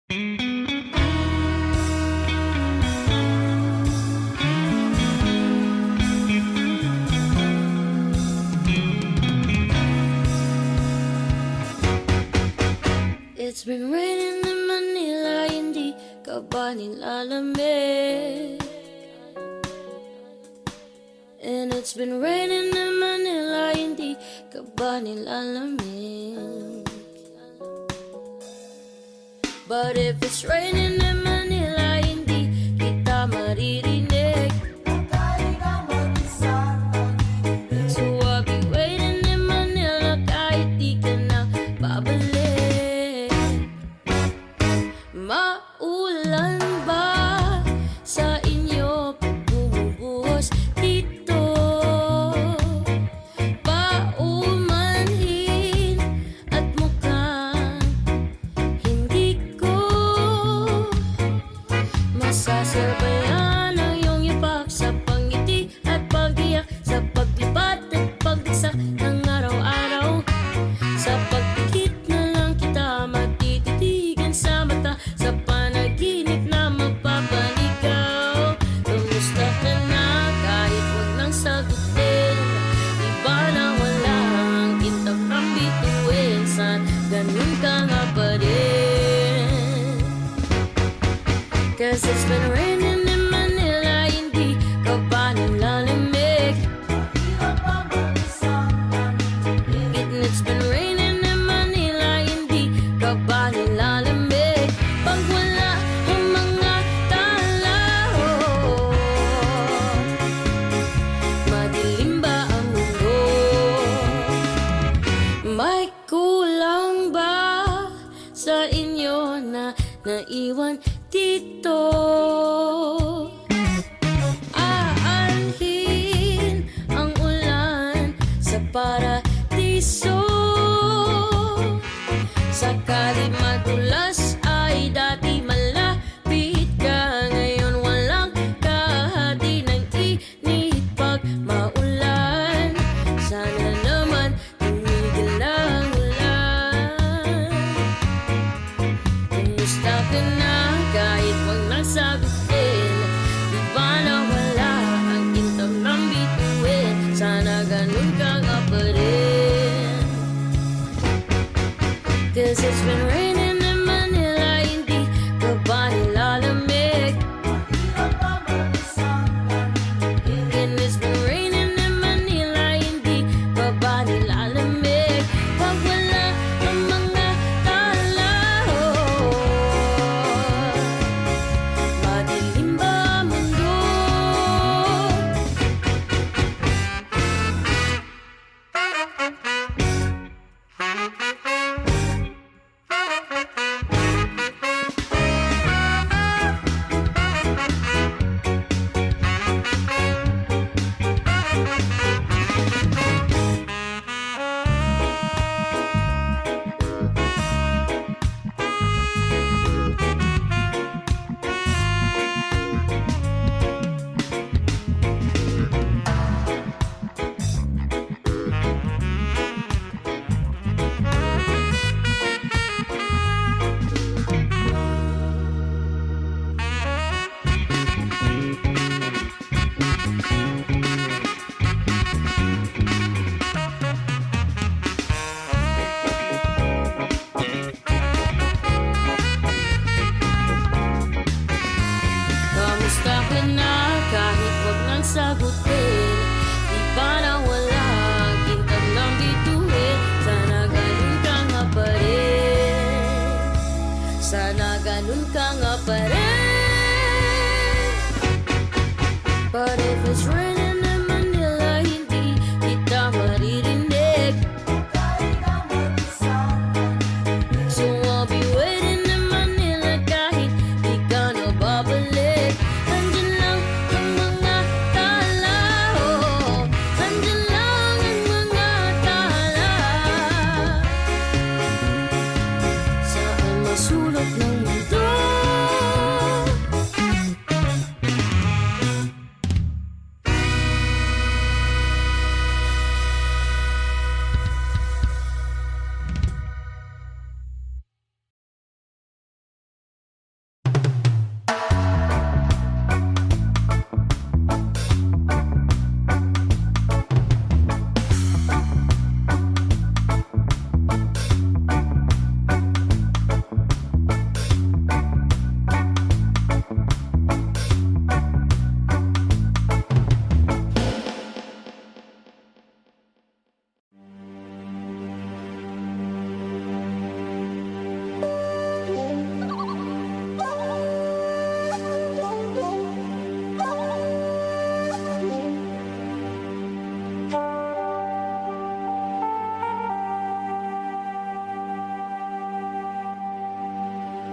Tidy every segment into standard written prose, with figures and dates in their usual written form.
It's been raining in Manila, hindi ka ba nilalamig? And it's been raining in Manila, hindi ka ba nilalamig? But if it's raining in Manila, hindi kita maririnig. So I'll be waiting in Manila kahit di ka na babalik. Maulan ba sa inyo pag bumubuhos dito? Paumanhin at mukhang hindi ko masasabayan ang iyong ipak sa pangiti at pag-iyak, sa paglipat at pagdagsak ng araw-araw. Sa pagpikit na lang kita matititigan sa mata, sa panaginip na magpapaligaw. Kamusta ka na kahit wag nang sagutin? Di ba na wala ang kintab ng bituin? San ganun ka nga pa rin? Cause it's been raining in Manila, hindi ka ba nilalamig? And it's been raining in Manila, hindi ka ba nilalamig? Pag wala ang mga tao, madilim ba ang mundo? May kulang ba sa inyo na naiwan dito? Aanhin ang ulan sa paradiso. Sakali madulas ay dati malapit ka, ngayon walang kahati ng init pag maulan. Sana naman tumigil ang ulan. Kumusta ka na kahit wag nang sagutin? Di ba na wala ang kintab ng bituin? Sana ganun ka nga pa rin. Cause it's been raining in Manila, hindi ka ba nilalamig? And it's been raining in Manila, hindi ka ba nilalamig? Pag wala ang mga tao, madilim ba ang mundo? Kamusta ka na kahit wag nang sagutin? Di ba na wala ang kintab ng bituin? Sana ganun ka nga pa rin. Sana ganun ka nga pa rin. But if it's raining in Manila, hindi kita maririnig. So I'll be waiting in Manila kahit di ka na babalik. Andyan lang ang mga tao, andyan lang ang mga tala. Saan masulot ng mundo?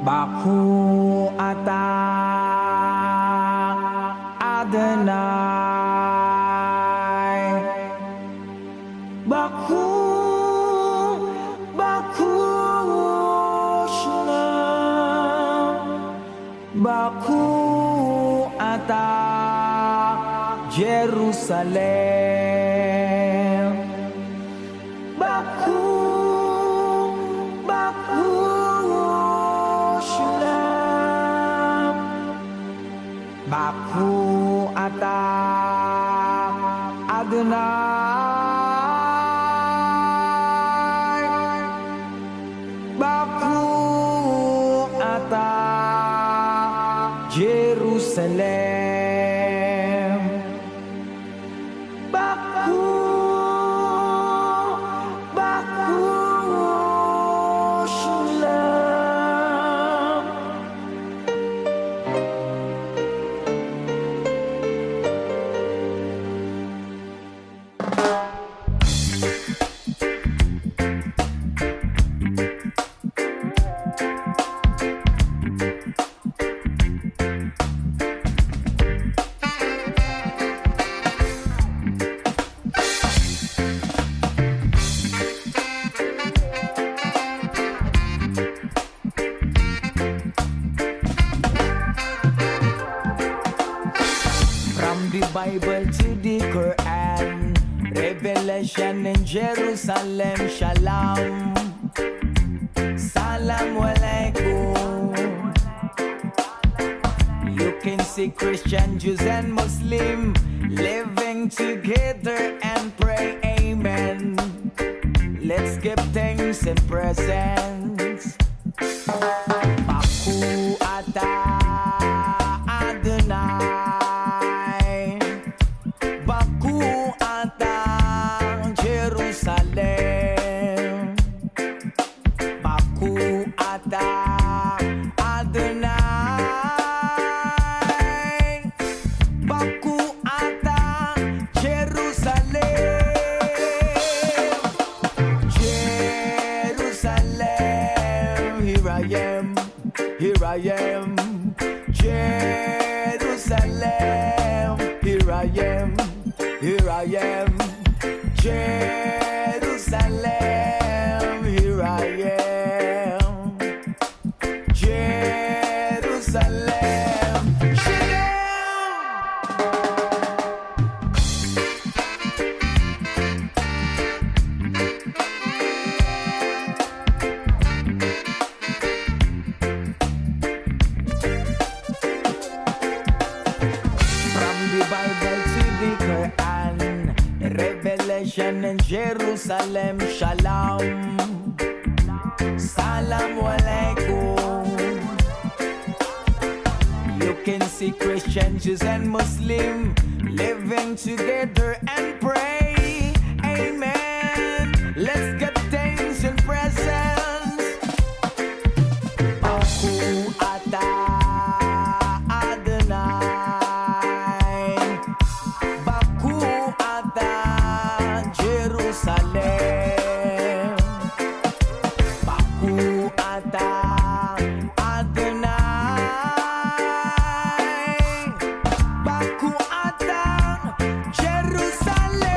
Baku ata Adonai. Baku, Baku Shema. Baku ata Jerusalem. Baku, Baku Shalom. Baku ata Adonai. Baku ata Jerusalem. Baku, Baku Shalom. From the Bible to the Quran, Revelation in Jerusalem, Shalom, Salam Alaikum. You can see Christian, Jews and Muslim living together and pray amen. Let's give thanks and presents. Baku ata Adonai. Baku ata Jerusalem. Baku ata Adonai. Baku ata Jerusalem. Jerusalem, here I am, here I am. Jerusalem, here I am, here I am. Jerusalem, here I am. Jerusalem, from the Bible to the Quran, Revelation in Jerusalem, Shalom, Salam Alaikum. You can see Christian, Jews and Muslim living together and pray amen. Let's give thanks and presents. Baku ata Adonai. Baku ata Jerusalem. Baku ata Adonai. Baku ata Jerusalem.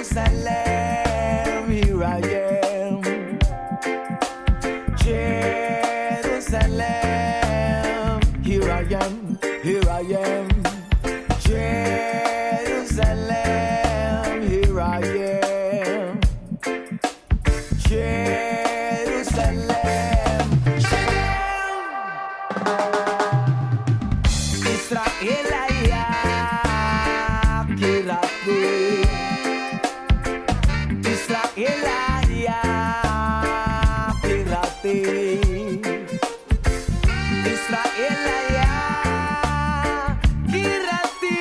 Jerusalem, here I am. Jerusalem, here I am, here I am. Jerusalem, here I am. Jerusalem, Israel ayak kirati. Israel ayak kirati. Israel ayak kirati.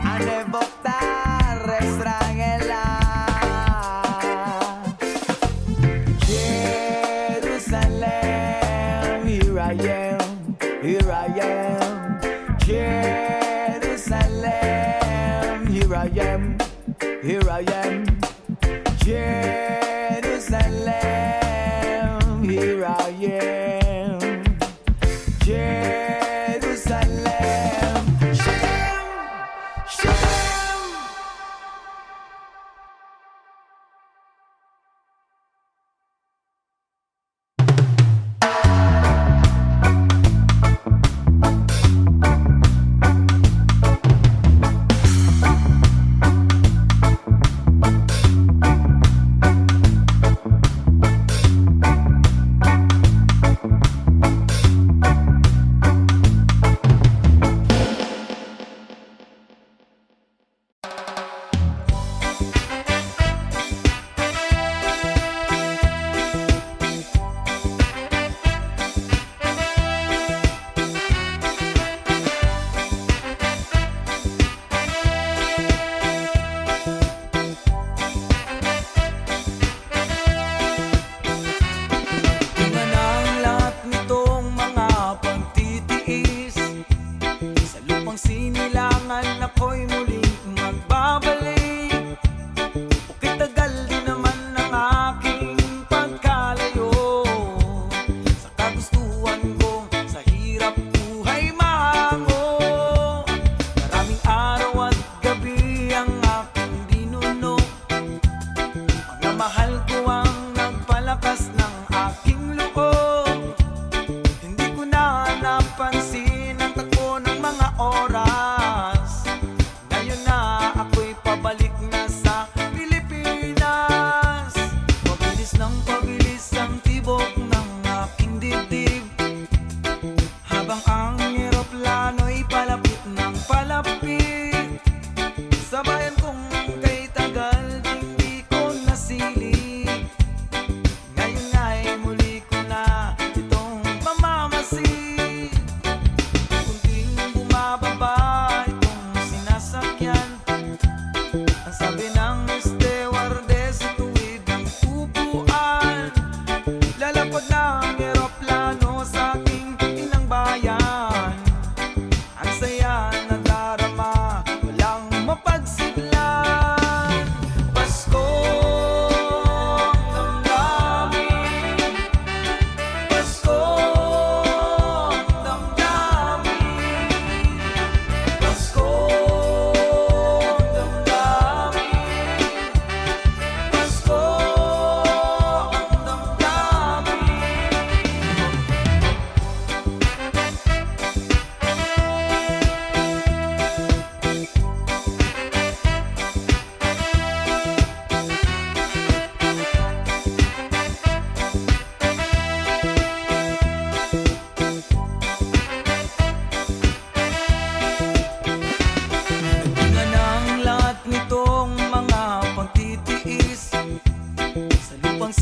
Ane votar Israel.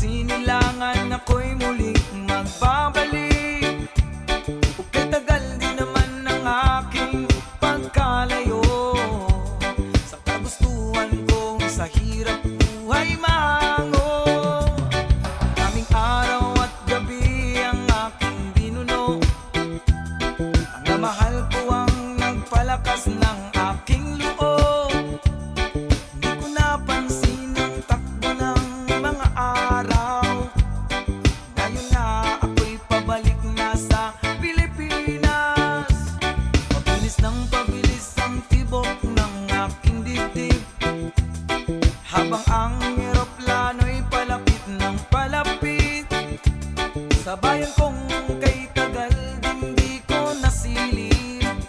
sinilangan ako'y muling magbabalik. Okay, tagal din naman ang aking pagkalayo sa kagustuhan kong sa hirap buhay mango. Aming araw at gabi ang aking binuno, ang mahal ko ang nagpalakas ng aking loob. Di ko napansin ang takbo ng mga araw. Ngayon na ako'y pabalik na sa Pilipinas. Pabilis ng pabilis ang tibok ng aking dibdib, habang ang eroplano'y palapit ng palapit. Sa bayan kong kay tagal din di ko nasilip,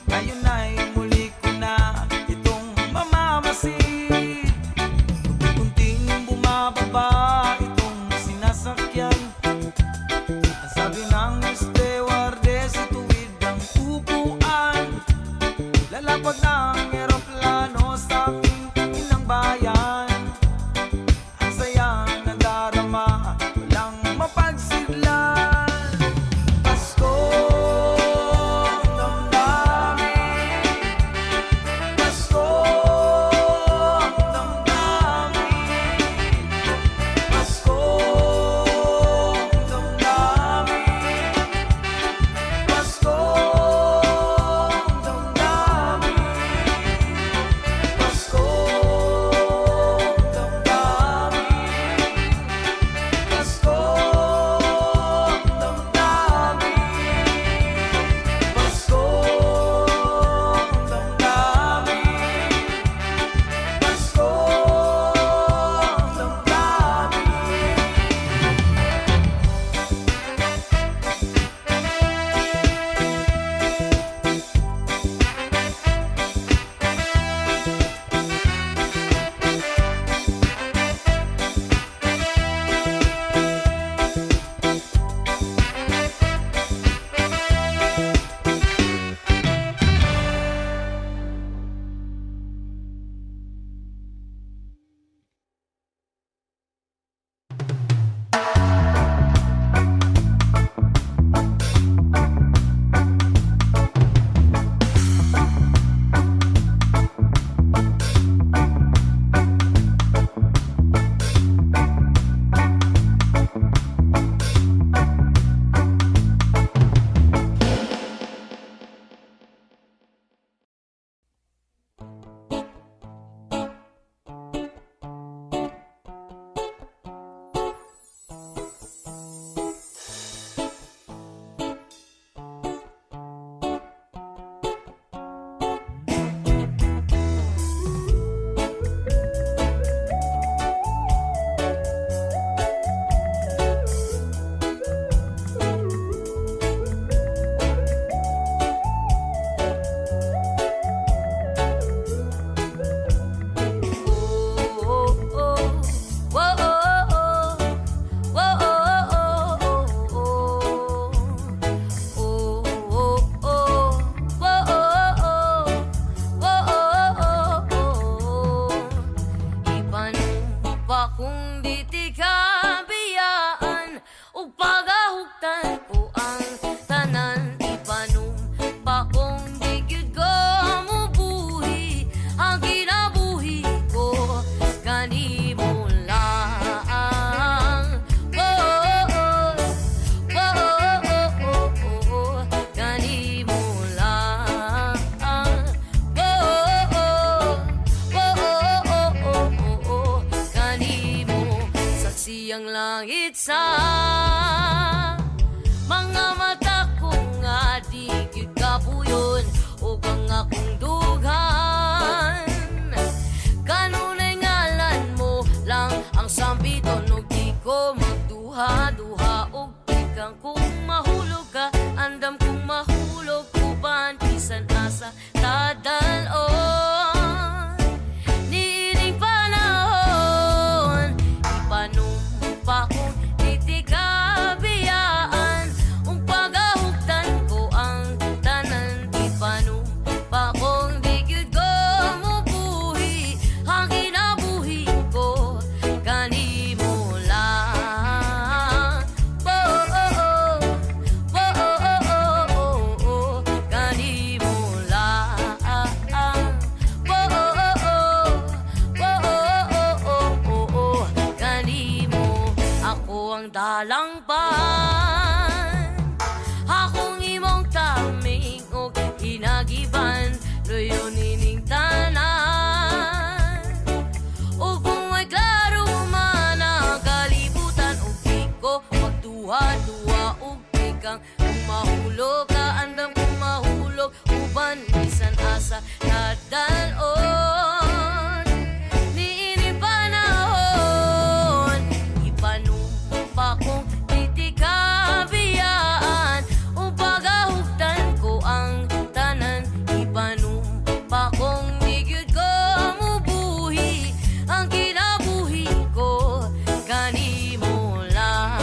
ngayon ay muli ko na itong mamamasid. Unti-unting bumababa itong sinasakyan. Ang sabi ng stewardess, ituwid ang upuan. Lalapag ng eroplano sa aking inang bayan. Ang saya nadarama, walang mapagsidlan. Pasko ang damdamin, Pasko ang damdamin, Pasko ang damdamin, Pasko ang damdamin, Pasko ang damdamin, Pasko ang damdamin, Pasko ang damdamin, Pasko langit sa mga mata ko nga di gyud kapuyon o kang akong dughan. Kanunay ngalan mo lang ang sambiton ug di ko magduha-duha og ikang kung mahulog ka andam kung mahulog uban bisan asa tadalon. Niining panahon ipanumpa kong titikabiyaan ung pagahugtan ko ang tanan ipanumpa kong di gyud ko mubuhi ang kinabuhi ko kanimo lang. ang dalangpan. Akong imong taming o hinagiban, loyo nining tanan. O kung may klaro man ang kalibutan, o di ko magduwa-duwa o kang mahulog ka, andam kong mahulog, uban bisan asa nadalon. Niini panahon, ipanumpa kong titikabiyaan, o pagahugtan ko ang tanan, ipanumpa kong migyud ko mubuhi, ang kinabuhi ko kanimo lang.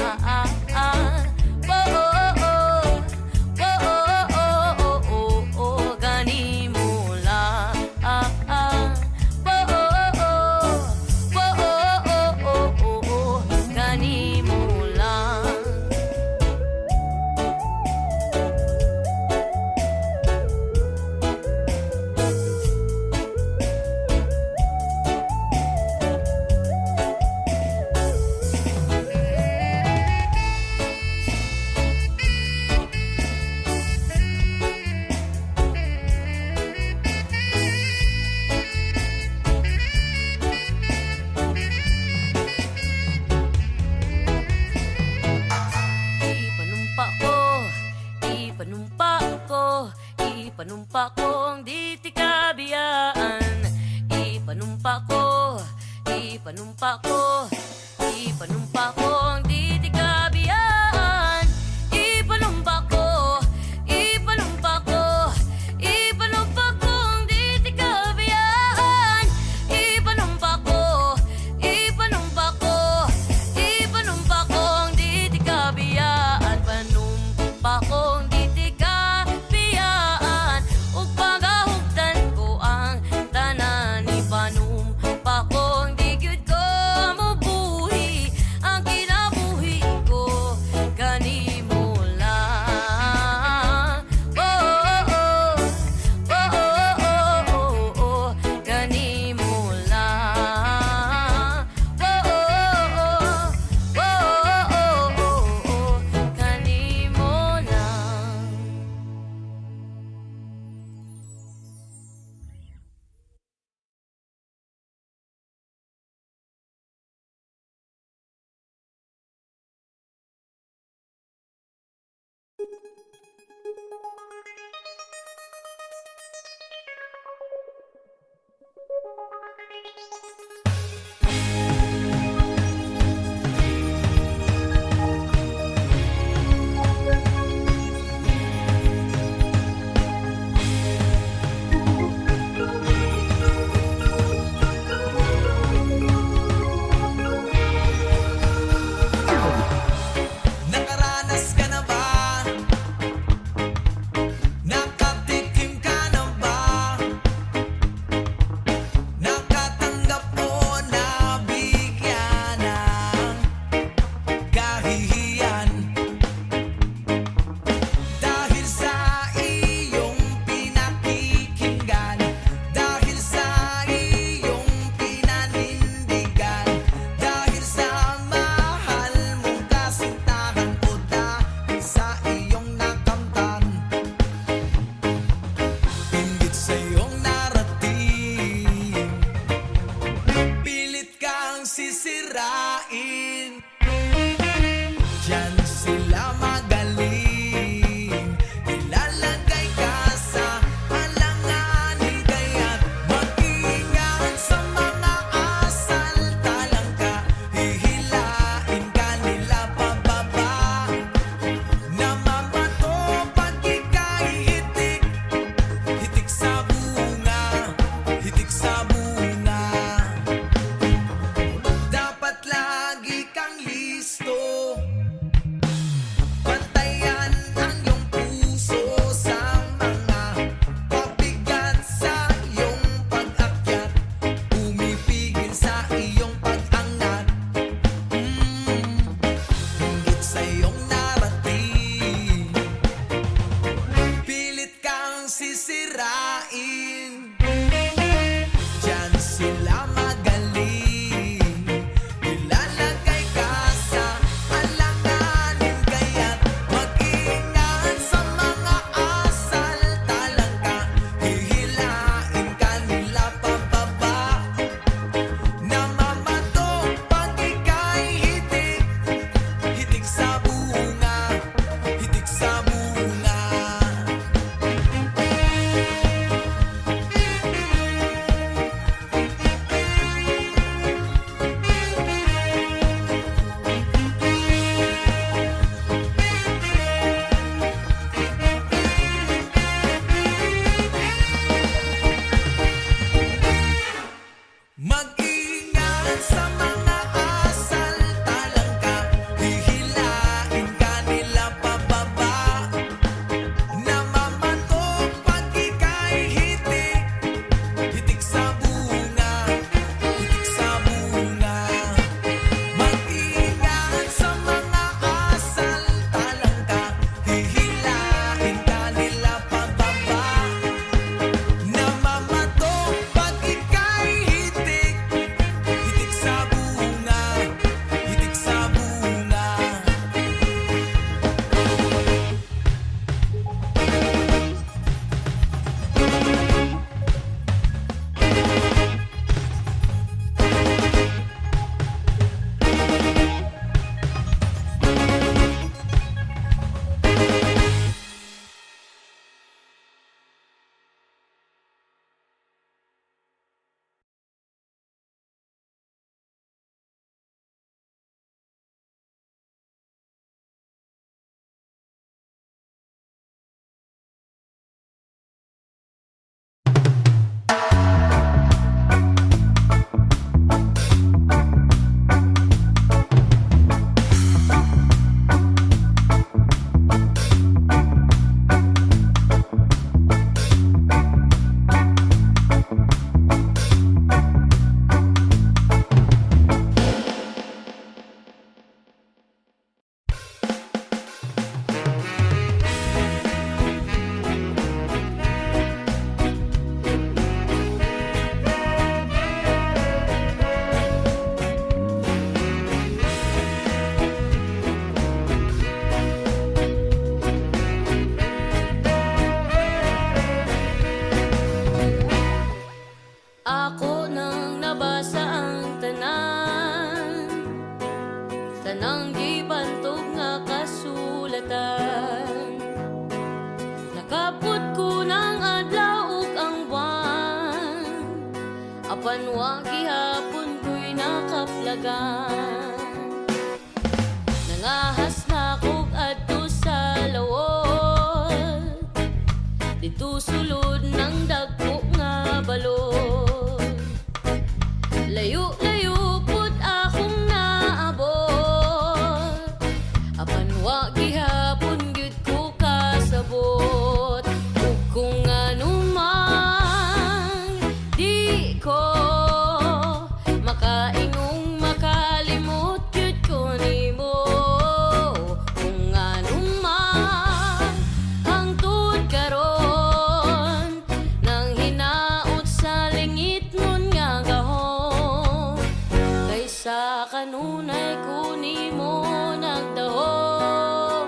Ipanumpa kong di tikabiyaan. Ipanumpa ko, ipanumpa ko, ipanumpa kong di tikabiyaan. Ipanumpa ko, ipanumpa ko, ipanumpa kong di tikabiyaan. Ipanumpa ko, ipanumpa ko, ipanumpa kong di tikabiyaan. Panumpa kong di tikabiyaan, ug pagahugtan ko ang tanan. Ipanumpa kong di gyud ko mabuhi, ang kinabuhi ko kanimo lang. Kanimo lang. Kanimo lang. Nakaranas ka na ba tanang gibantog nga kasulatan. Nakaput ko ng adlaw ug ang buwan, apan wa gihapon ko'y nakaplagan. Nangahas na kog adto sa lawot, dito sulod ng dagko nga balod. Layo-layo pud akong naabot, apan wa gihapon gyud ko kasabot. Ug kung anuman di ko makaingong makalimot gyud ko nimo. Kung anuman hangtod karon nang hinaot sa lingit nun nga gahom, kaysa kanunay ko nimo nagdahom.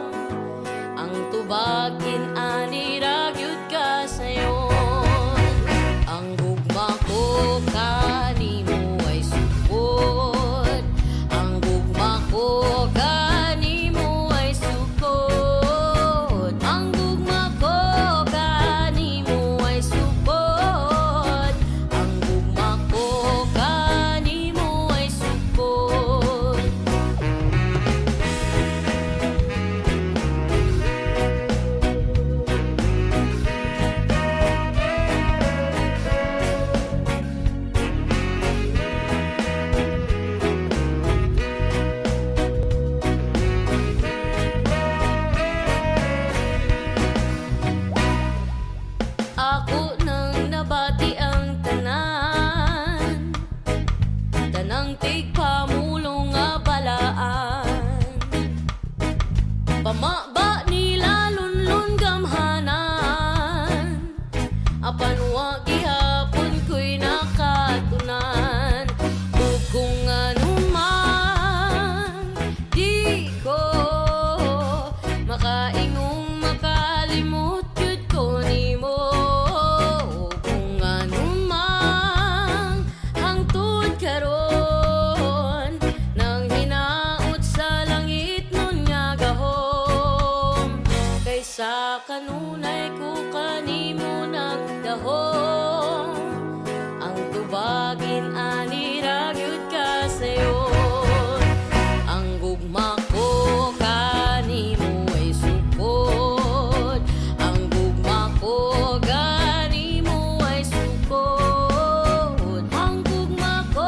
Ang tubagin ani ra gyud ka sayon. Ang gugma ko kanimo ay sukod, ang gugma ko kanimo ay sukod, ang gugma ko kanimo ay sukod, ang gugma ko kanimo ay sukod. Ako nang nabati ang tanan, tanang tigpamulong nga balaan. Pamaba nila lunlun gamhanan, apan wa gihapon ko'y nakatunan. Ug kung anuman di ko makaingong makalimot gyud ko nimo. Kung anuman hangtod karon nang hinaot sa langit nun nga gahom, kaysa kanunay ko kanimo nagdahom. Ang tubagin ani ra gyud ka sayon. Ang gugma ko kanimo ay sukod, ang gugma ko kanimo ay sukod, ang gugma ko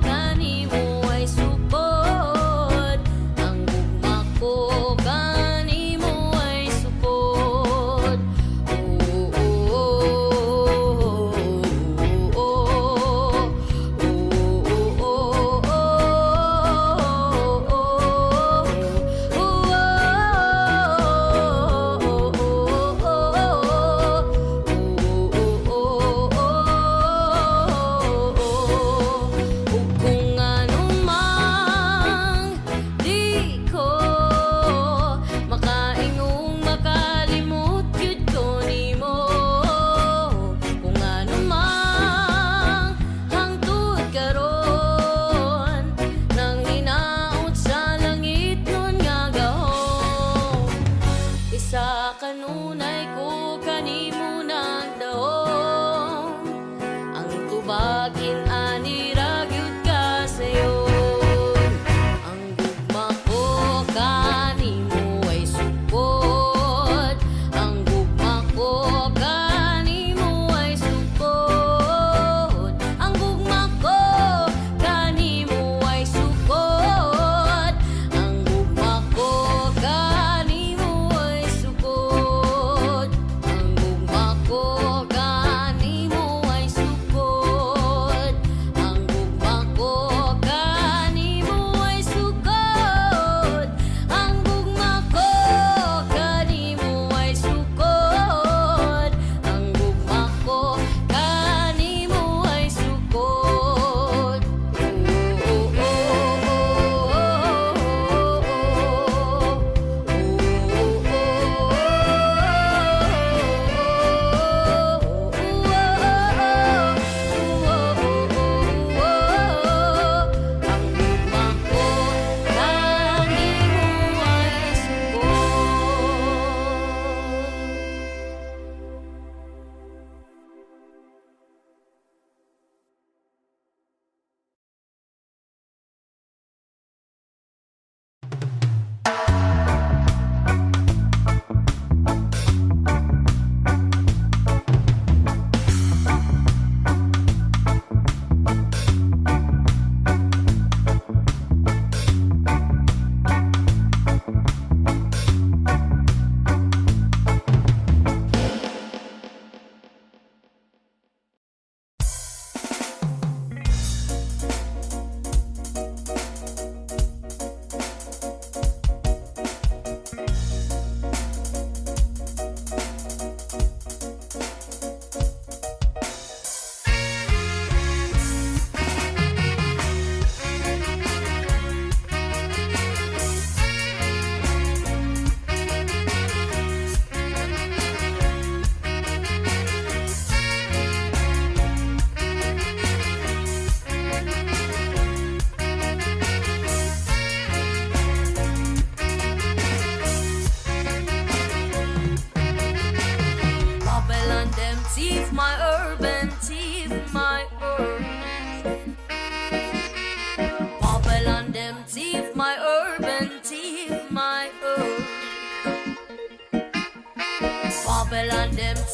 kanimo ay sukod, ang gugma ko kanimo ay sukod.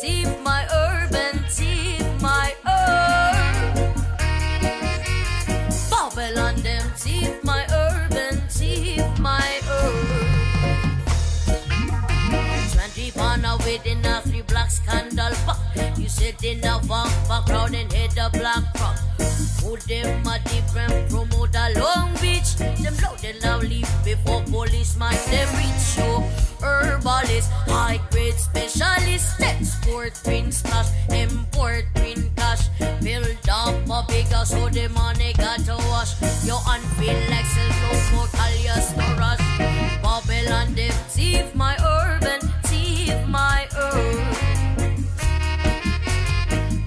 thief, my urban thief, my Babylon them thief, my urban thief, my 20 pana within a 3 black scandal pop. You sit in the background and hit the black rock. Put them a different promote a Long Beach. Them loud and now leave before policeman them reach you. Herbalist, high grade specialist, export print stash, import print cash. Build up a big house so the money got to wash. You unfeel like sell no more alias no rush. Babylon them thief, my urban thief, my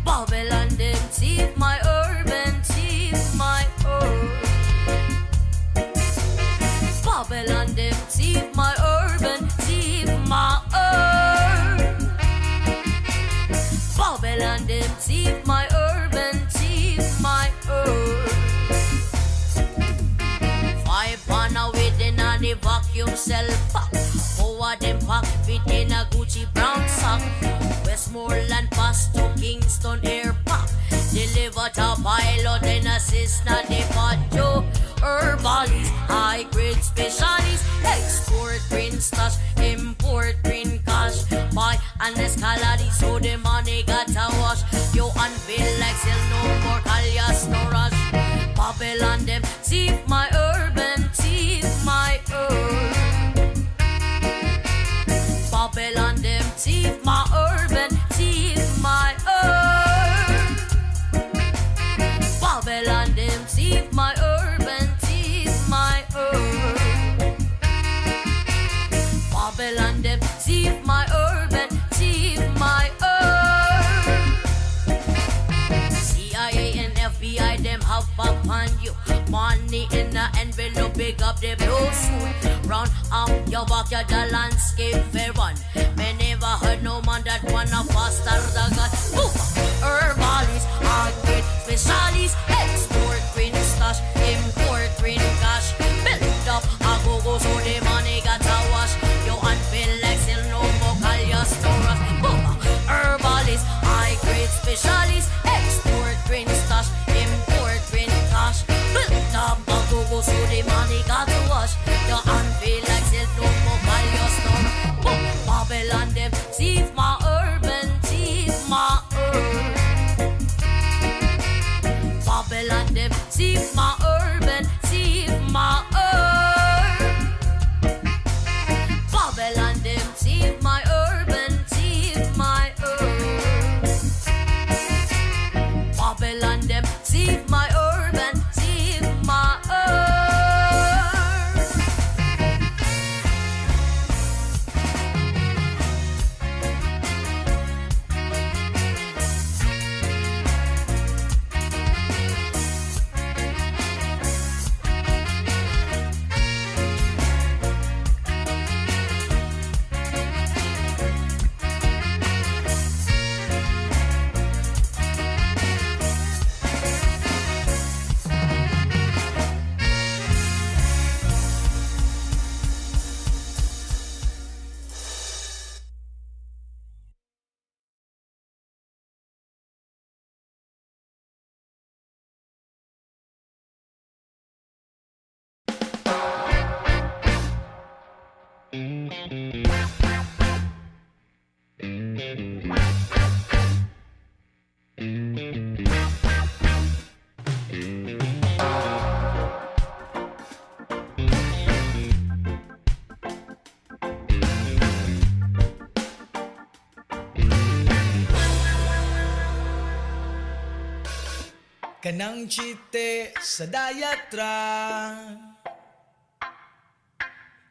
Babylon them thief, my urban thief, my Babylon them thief, my urban thief, my Babylon them thief, my urban thief, my 5 pana within a the vacuum cell pack. Forward them pack fit in a Gucci brown sack. Westmoreland pass to Kingston Air Park. Deliver to pilot and assist na the pacho. Herbalist, high grade specialist, export print stash, import print cash. Buy an escalade so the money got to wash. You unveil like sell no more alias no rush. Babylon them thief, my urban thief, my Babylon them thief, my urban thief, my Babylon them thief, my urban thief, my Babylon them thief, my urban thief, my CIA and FBI them have upon you. Money in the envelope, big up the blue suit. Round up your backyard, the landscape fair one. Me never heard no man that wanna faster the gun. Boom! Herbalist, hard-grade specialist, export print stash, import print cash. Build up a go-go so the money got to wash. You unveil like sell no more alias no rush. Boom! Herbalist, high-grade specialist, export print stash, import print cash. Build up a go-go so the money got to wash. You unveil like sell no more alias no rush. Boom! Babylon them thief, my urban thief, my Babylon them thief, my urban thief, my Babylon them thief, my urban thief, my Babylon them thief, my urban thief, my Kanang chite sa dayatra,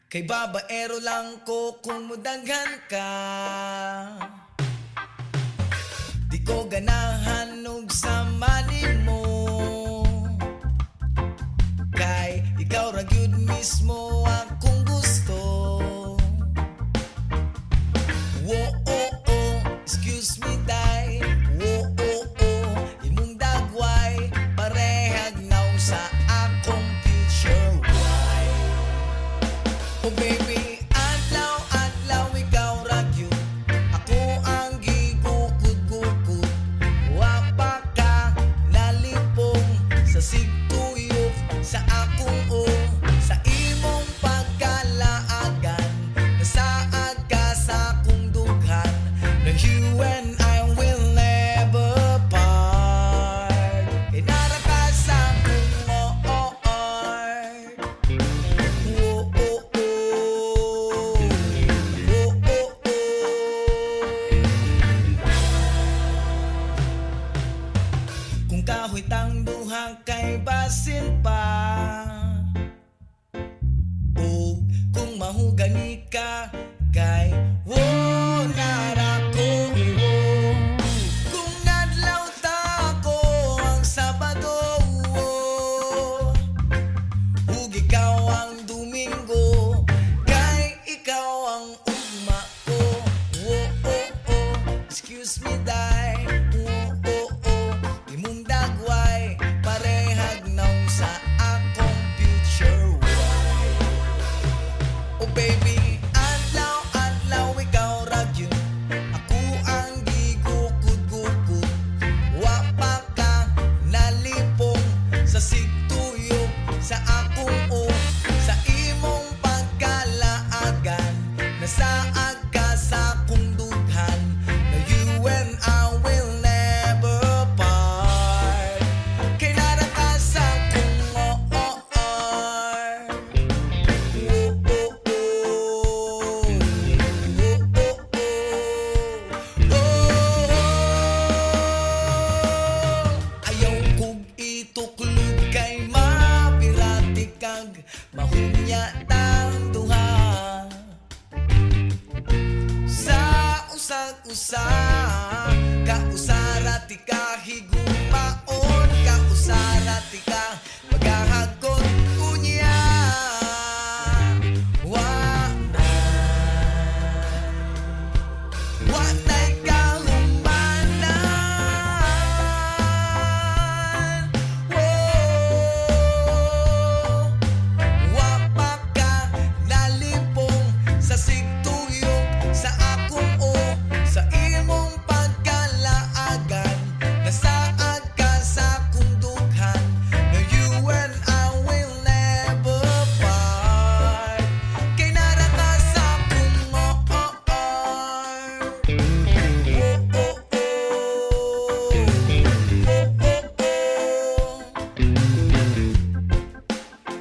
kay babaero lang ko kung mudaghan ka. Di ko ganahan og samanin mo, kay ikaw ra gyud mismo akong gusto. Wo oh oh, excuse me day. Wo oh oh, imong dagway parehag naw sa akong future wife. Oh baby, adlaw adlaw ikaw ra gyud ako ang gigugusto. mahugani ka kay wala ko. Kung nadlaw ta ko ang Sabado, ug ikaw ang Domingo, kay ikaw ang ugma ko. Excuse me, day. Imong dagway parehag naw sa akong future wife. Oh baby, adlaw ikaw ra gyud. Ako ang gigukod-gukod. Wa pa ka nalipong sa sigtuyok sa akong sa imong pagkalaagan. Nasaad ka sa akong dughan. Now you and I will never part. Kay nara ka sa akong ayaw kog ituklod kay mapirati kag mahunya tang duha. Sa usag-usa kausarati ka higumaon, kausarati ka maghahagon unya. Wanay kahumanan. Wa pa ka nalipong sa sigtuyok sa akong sa imong pagkalaagan. Nasaad ka sa akong dughan. Now you and I will never part. Kay nara ka sa akong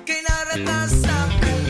kay nara ka sa akong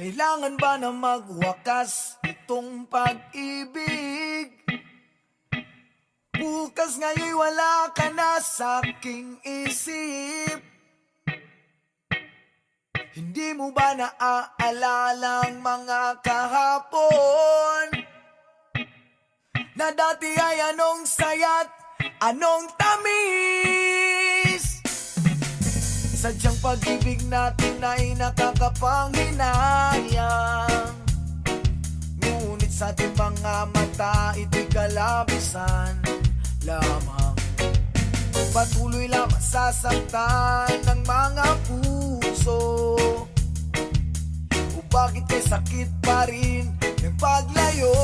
kailangan ba na magwakas itong pag-ibig? Bukas nga'y wala ka na sa aking isip. Hindi mo ba naaalala ang mga kahapon na dati ay anong saya't anong tamis? Sadyang pag-ibig natin ay nakakapanghinayang, ngunit sa ating mga mata ito'y kalabisan lamang. Patuloy lang masasaktan ng mga puso. O bakit kay sakit pa rin ng paglayo?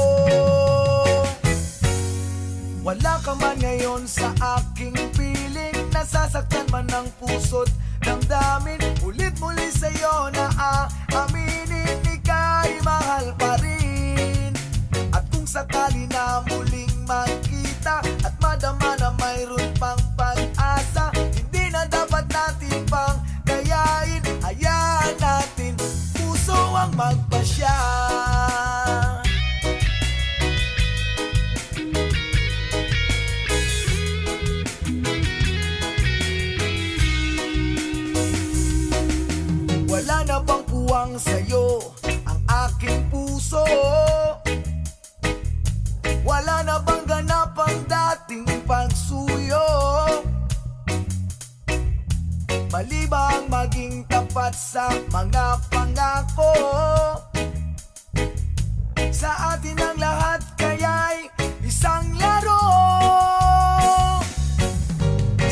Wala ka man ngayon sa aking piling, nasasaktan man ng puso't damdamin. Ulit muli sa'yo na aaminin, ika'y mahal pa rin. At kung sakali na muling magkita at madama na mayroon pang pag-asa, hindi na dapat natin pang gayain. Hayaan natin puso ang magpasya. Wala na bang puwang sa'yo ang aking puso? Wala na bang ganap ang dating pagsuyo? Mali ba ang maging tapat sa mga pangako? Sa atin ang lahat kaya'y isang laro.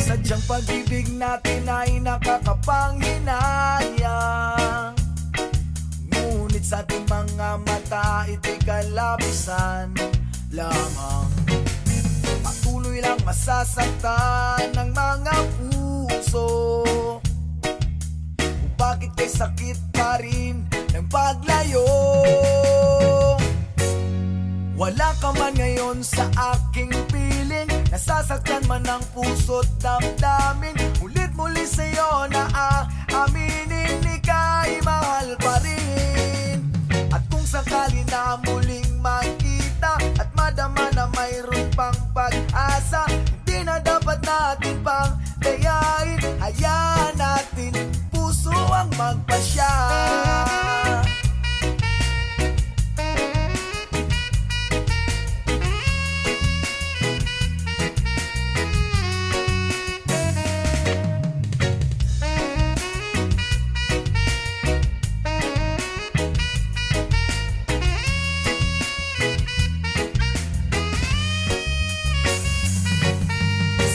Sadyang pag-ibig natin ay nakakapanghinayang, ngunit sa ating mga mata ito'y kalabisan lamang. Patuloy lang masasaktan ng mga puso. Kung bakit kay sakit pa rin ng paglayo. Wala ka man ngayon sa aking piling, nasasaktan man ang puso't damdamin. Ulit muli sa'yo na aaminin, ika'y mahal pa rin. At kung sakali na muling makita at madama na mayroon pang pag-asa, hindi na dapat natin pang dayain. Hayaan natin puso ang magpasya.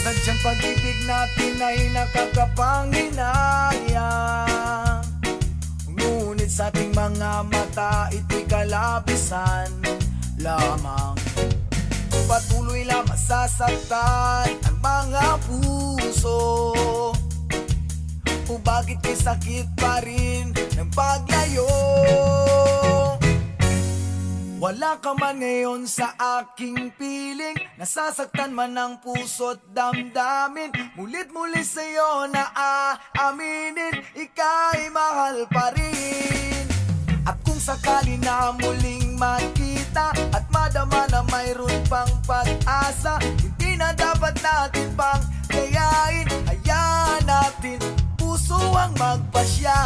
Sadyang pag-ibig natin ay nakakapanginayang, ngunit sa ating mga mata ito'y kalabisan lamang. Patuloy lang masasaktan ang mga puso. O bakit kay sakit pa rin ng paglayo. Wala ka man ngayon sa aking piling, nasasaktan man ang puso't damdamin. Mulit muli sa'yo na aaminin, ika'y mahal pa rin. At kung sakali na muling makita at madama na mayroon pang pag-asa, hindi na dapat natin pang gayain. Hayaan natin puso ang magpasya.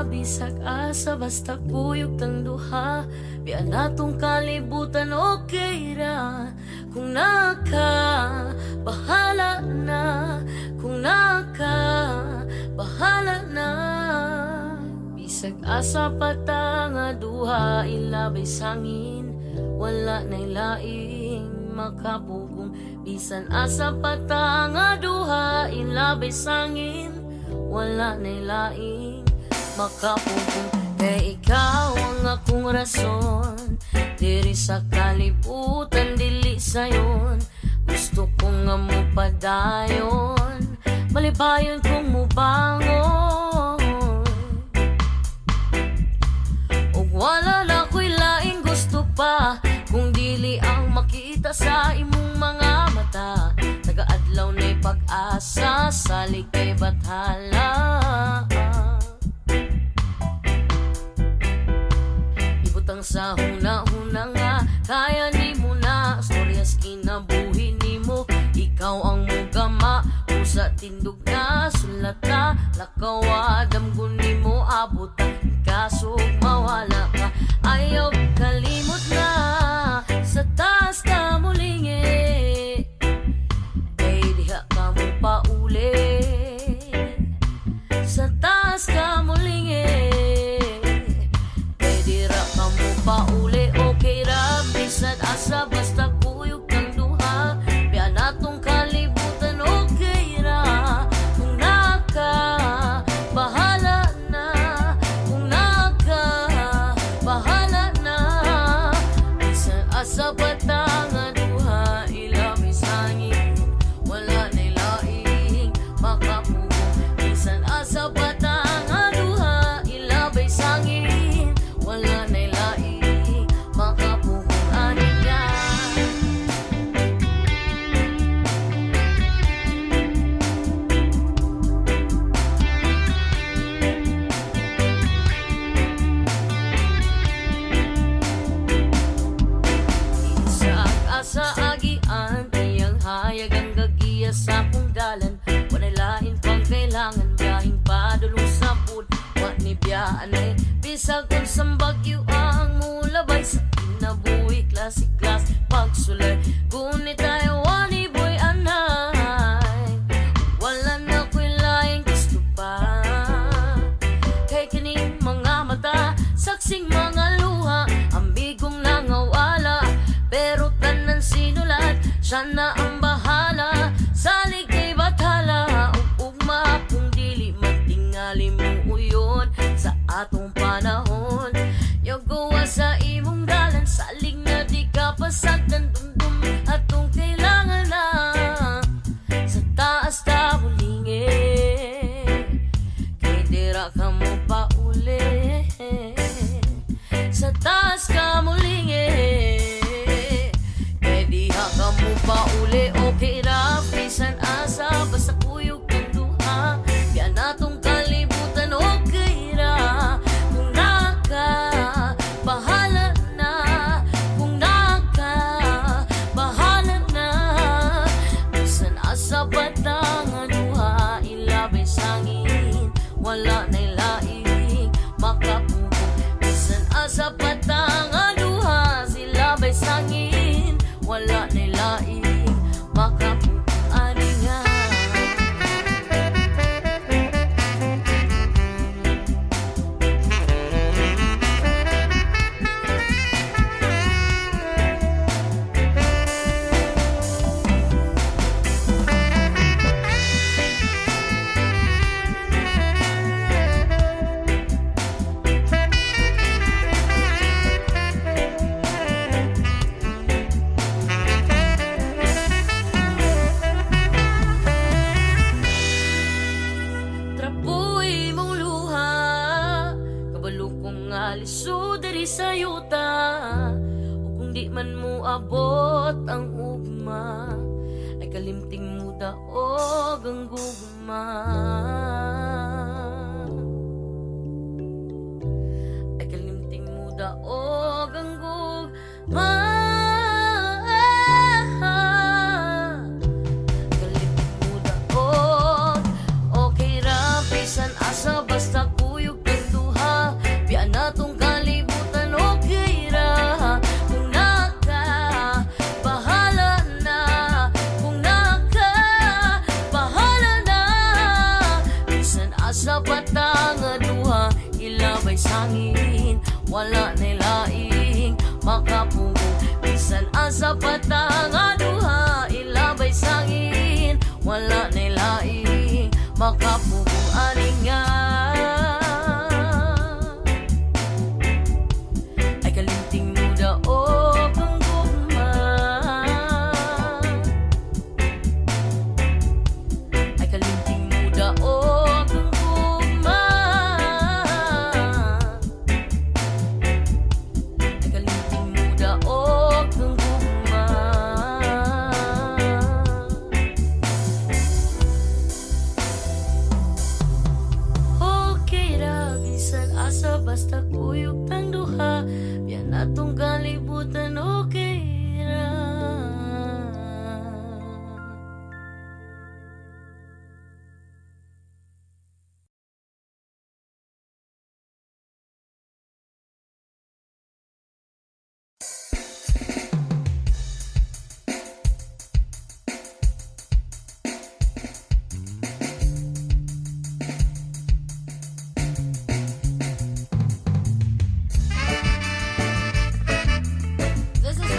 Bisag asa basta kuyog tang duha, biya natong kalibutan okay ra. Kung naka bahala na, kung naka bahala na. Bisag asa pata nga duha, ilabay sangin, wala na laing makapugong. Bisan asa pata nga duha, ilabay sangin, wala na laing makapugong. Kay ikaw ang akong rason, diri sa kalibutan dili sayon. Gusto ko nga mo padayon, malipayon kong mubangon. Og wala na ko'y laing gusto pa, kung dili ang makita sa imong mga mata. Taga-adlaw na'y pag-asa, salig kay bathala. Sa huna-huna nga, kaya ni mo na storyas kinabuhi ni mo. Ikaw ang mugama, usa tindog na sulata. Lakawa, damgun ni mo abuta, kaso mawala ka. Ayaw kalimot na, sa taas ka mulingi. Kay diha ka mo pauli, sa taas ka mulingi. Pauli okay ra, bisad asa basta kuyog kang duha, biya natong kalibutan okay ra. Kung naka bahala na, kung naka bisag unsang bagyo ang mulabay sa kinabuhi, klase-klas pagsulay. Gunit tayo wani boy anay, wala na ko'y laing gusto pa. Kay kining mga mata, saksing mga luha, ambigong nangawala, pero tanan sinulat, siya na ang bahala. Salig kay bathala, ugma kung dili magtingali mo uyon sa atong panahon. Yogawa sa imong dalan, salig na di ka pasagdan, dumdum atong kailangan na. Sa taas ta mulingi, kay dira ka mo pa uli. Sa taas ka mulingi, kay diha ka mo pa uli. Okay ra, bisan asa, basta kuyog kang duha. Kaya natong kalibutan, okay ra. Kung naka, bahala na. Kung naka, bahala na. Bisan asa batang duha, ilabay sangin, wala na ilaing makapugong. Bisan asa batang duha, silabay sangin, wala na ilaing makapugong. Aningan trapoy mong luha, kabalo kong aliso diri sa yuta. O kung di man mo abot ang ugma, ay kalimting mo daog ang gugma. Ay kalimting mo daog ang gugma. Basta kuyog kang duha, biya natong kalibutan, okay ra. Kung naka, bahala na. Kung naka, bahala na. Bisan asa patang duha, ilabay sangin, wala na laing makapugong. Bisan asa patang duha, ilabay sangin, wala na laing makapugong. Aningan ay kalimting mo daog ang gugma. Ay kalimting mo daog ang gugma. Ay kalimting mo daog ang gugma. Okay ra, bisan asa, basta kuyog tang duha. Yan atong kalibutan, okay ra. This is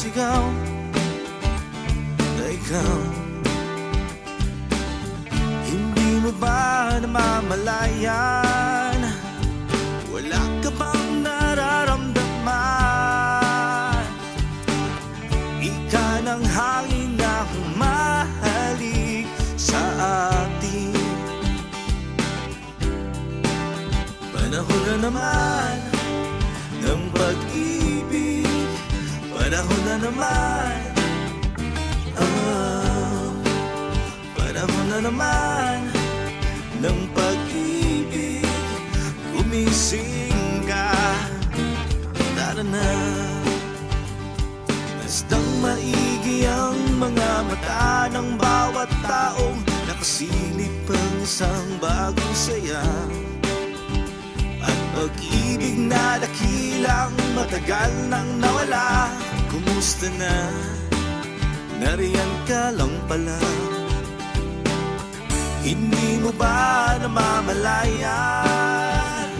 sumisigaw na ikaw. Hindi mo ba namamalayan? Wala ka bang nararamdaman? Ika ng hangin na humahalik sa atin. Panahon na naman ng pag-ibig. Panahon na naman, panahon na naman ng pag-ibig. Gumising ka, tara na. Bastang maigi ang mga mata ng bawat taong nakasilip ang isang bagong saya. At pag-ibig na dakilang matagal nang nawala. Kumusta na? Nariyan ka lang pala. Hindi mo ba namamalayan?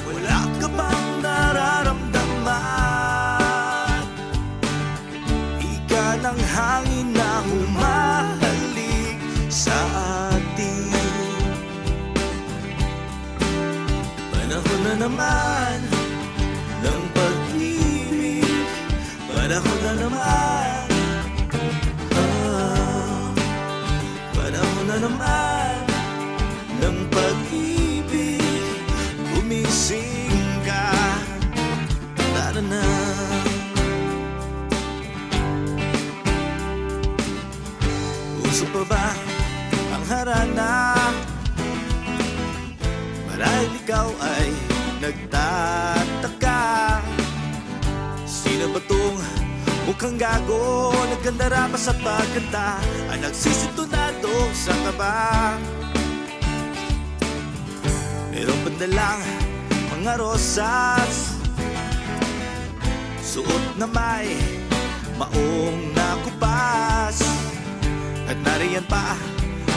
Wala ka bang nararamdaman? Ika ng hangin na humahalik sa atin. Panahon na naman ng pag-ibig. Panahon na naman, panahon na naman ng pag-ibig. Gumising ka, tara na. Uso pa ba ang harana? Marahil ikaw ay nagtataka. Sino ba tong mukhang gago? Nagkandara pa sa pagkanta, ang nagsisitunado sa kaba. Meron pa dalang mga rosas, suot na may maong nakupas. At nariyan pa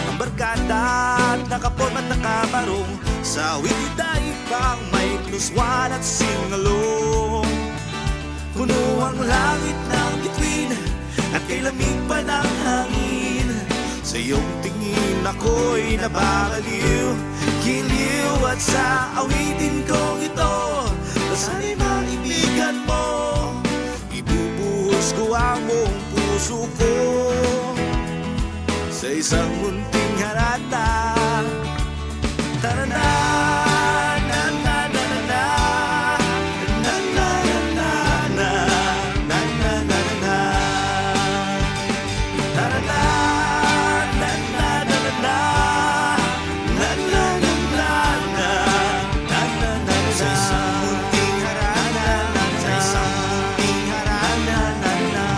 ang barkada at nakaporma at nakabarong. Sa wikidai pang may pluswan at singalong. Puno ang langit ng bituin at kay lamig pa ng hangin. Sa iyong tingin ako'y nababaliw, giliw. At sa awitin kong ito, sana'y maibigan mo. Ibubuhos ko ang buong puso ko sa isang munting harata. Tara na, na na na na na, na na na na, na na na na. Tara na, na na na na na, na na na na na, na na na na. Sa isang munting harana, sa isang munting harana, na na.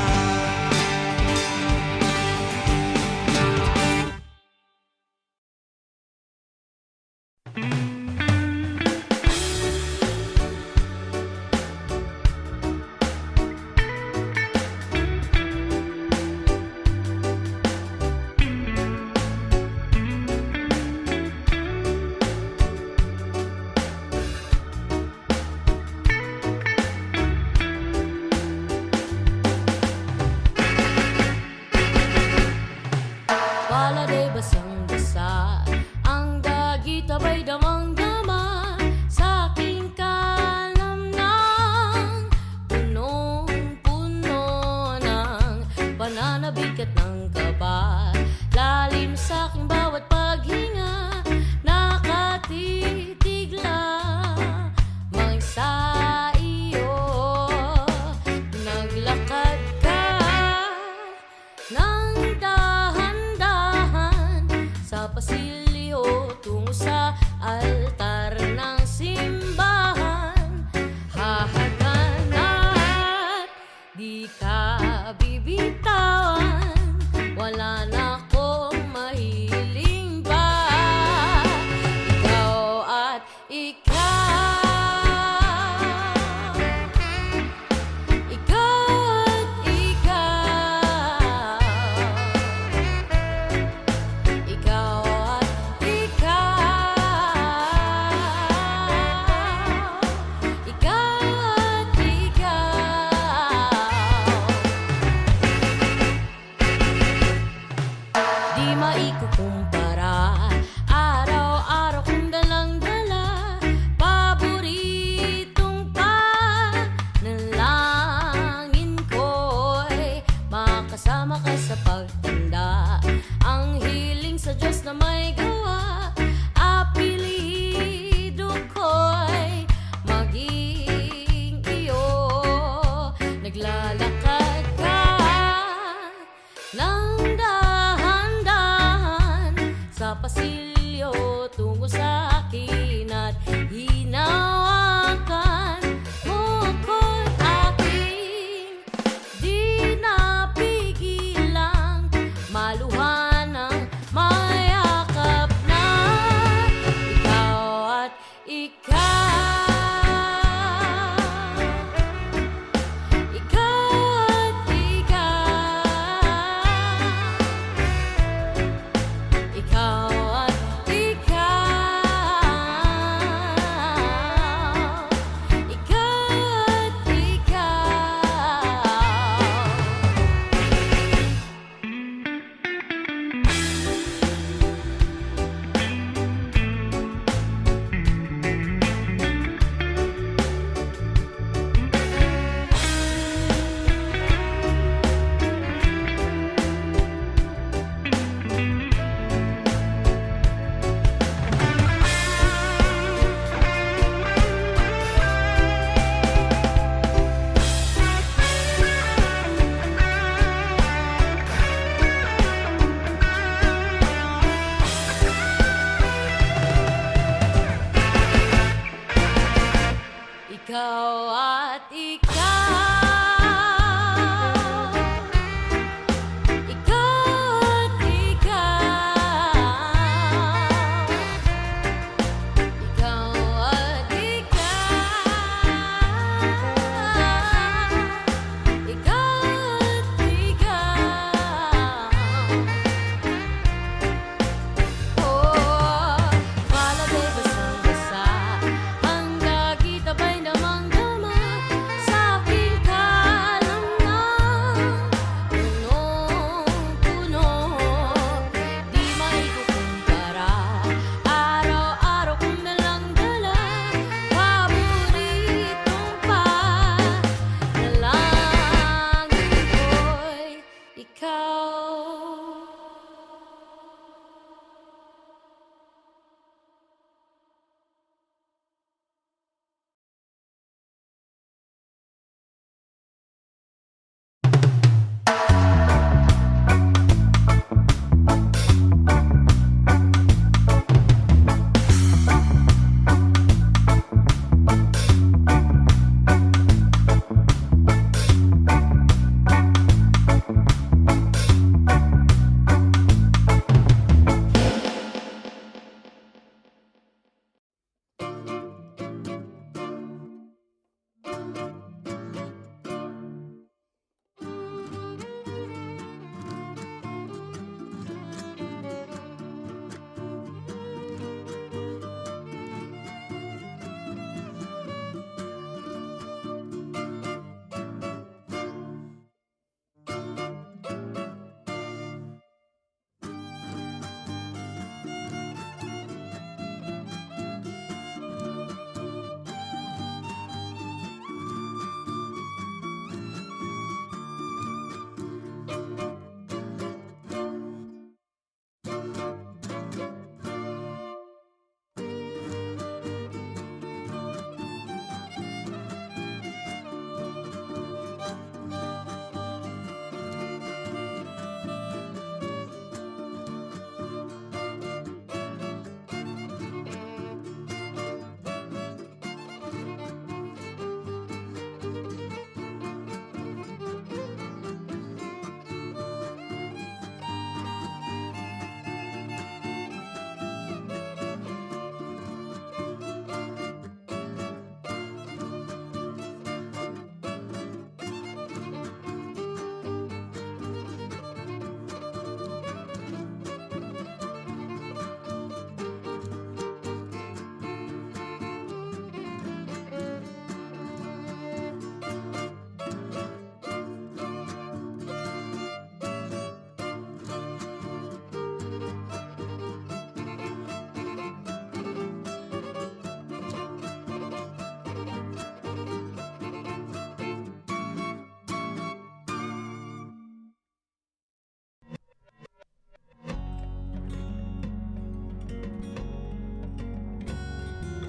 Wala de basang-basa, ang dagit abay damang-dama sa aking kalamnang. Punong-puno ng pananabik at ng kaba, lalim sa aking bawat paghinga, nakatitig lamang sa iyo. Naglakad ka ng dahan-dahan sa pasilyo tungo sa altar ng simbahan. Hahatanan at di ka bibitawan ikaw